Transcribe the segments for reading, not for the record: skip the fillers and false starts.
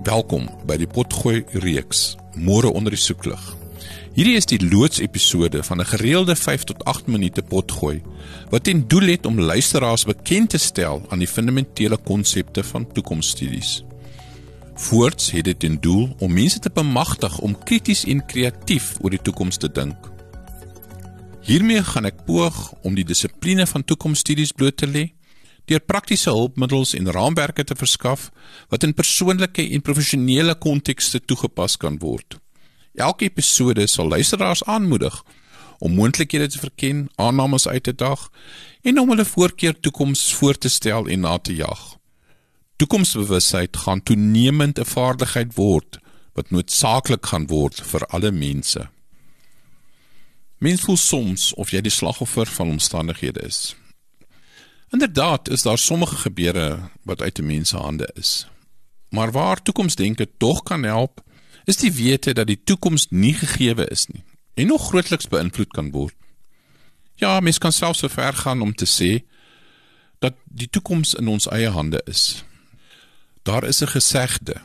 Welkom by die Potgooi reeks, Môre onder die soeklig. Hierdie is die loods-episode van 'n gereelde 5 tot 8 minute potgooi, wat ten doel het om luisteraars bekend te stel aan die fundamentele konsepte van toekomsstudies. Voorts het dit ten doel om mense te bemagtig om krities en kreatief oor die toekoms te dink. Hiermee gaan ek poog om die dissipline van toekomsstudies bloot te lê, deur praktiese hulpmiddels en raamwerke te verskaf, wat in persoonlike en professionele kontekste toegepas kan word. Elke episode sal luisteraars aanmoedig om moontlikhede te verken, aannames uit te dag en om hulle voorkeur toekoms voor te stel en na te jag. Toekomsbewusheid gaan toenemend 'n vaardigheid word, wat noodsaaklik gaan word vir alle mense. Mens voel soms of jy die slagoffer van omstandighede is. Inderdaad is daar sommige gebeure wat uit 'n mens se hande is. Maar waar toekomsdenke tog kan help, is die wete dat die toekoms nie gegewe is nie, en nog grootliks beïnvloed kan word. Ja, mens kan selfs so ver gaan om te sê, dat die toekoms in ons eie hande is. Daar is 'n gesegde: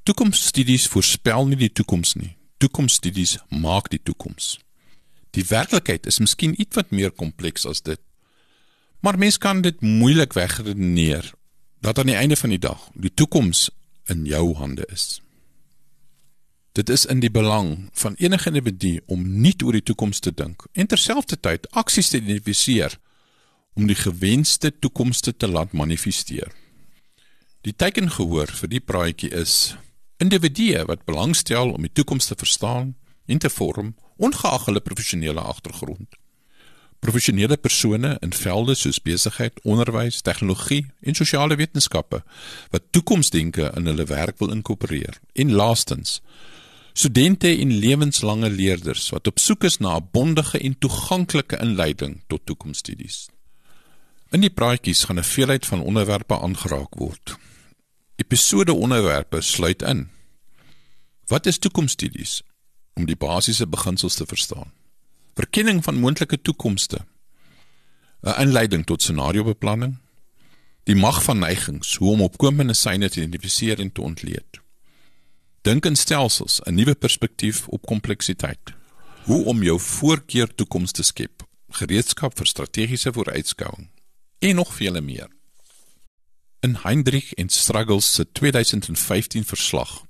toekomsstudies voorspel nie die toekoms nie, toekomsstudies maak die toekoms. Die werklikheid is miskien ietwat meer kompleks as dit, maar mens kan dit moeilik wegredeneer, dat aan die einde van die dag, die toekoms in jou hande is. Dit is in die belang van enige individu om nie oor die toekoms te dink, en terselfdertyd aksies te identifiseer, om die gewenste toekomste te laat manifesteer. Die teikengehoor vir die praatjie is individue wat belangstel om die toekoms te verstaan en te vorm, ongeag hulle professionele agtergrond. Professionele persone in velde soos besigheid, onderwys, tegnologie en sosiale wetenskappe, wat toekomsdenke in hulle werk wil inkorporeer. En laastens, studente en lewenslange leerders wat op soek is na 'n bondige en toeganklike inleiding tot toekomsstudies. In die praatjies gaan 'n veelheid van onderwerpe aangeraak word. Episode onderwerpe sluit in: wat is toekomsstudies? Om die basiese beginsels te verstaan. Verkenning van moontlike toekomste, 'n inleiding tot scenariobeplanning, die mag van neigings, hoe om opkomende seine te identifiseer en te ontleed. Dink in stelsels, 'n nuwe perspektief op kompleksiteit, hoe om jou voorkeur toekoms te skep, gereedskap vir strategiese vooruitskouing, en nog vele meer. In Heinrich & Struggles se 2015 verslag,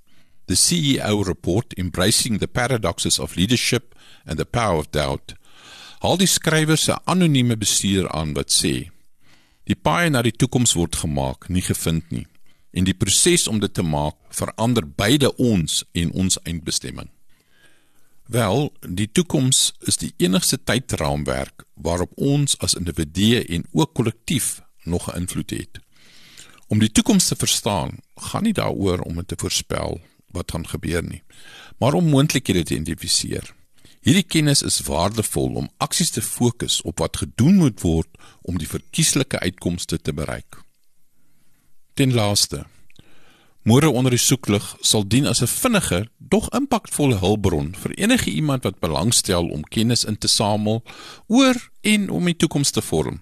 The CEO Report Embracing the Paradoxes of Leadership and the Power of Doubt, haal die skrywer 'n anonieme bestuurder aan wat sê, die paai na die toekoms word gemaak, nie gevind nie, en die proses om dit te maak verander beide ons en ons eindbestemming. Wel, die toekoms is die enigste tydraamwerk waarop ons as individue en ook kollektief nog 'n invloed het. Om die toekoms te verstaan, gaan nie daaroor om dit te voorspel wat gaan gebeur nie, maar om moontlikhede te identifiseer. Hierdie kennis is waardevol om aksies te fokus op wat gedoen moet word om die verkieslike uitkomste te bereik. Ten laaste, Môre onder die soeklig sal dien as 'n vinnige, dog impakvolle hulpbron vir enige iemand wat belangstel om kennis in te samel oor en om die toekoms te vorm.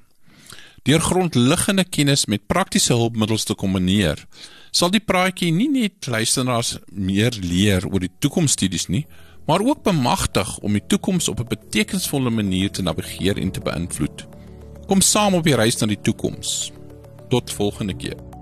Deur grondliggende kennis met praktiese hulpmiddels te kombineer, sal die praatjie nie net luisteraars meer leer oor die toekomsstudies nie, maar ook bemagtig om die toekoms op 'n betekenisvolle manier te navigeer en te beïnvloed. Kom saam op die reis na die toekoms. Tot volgende keer.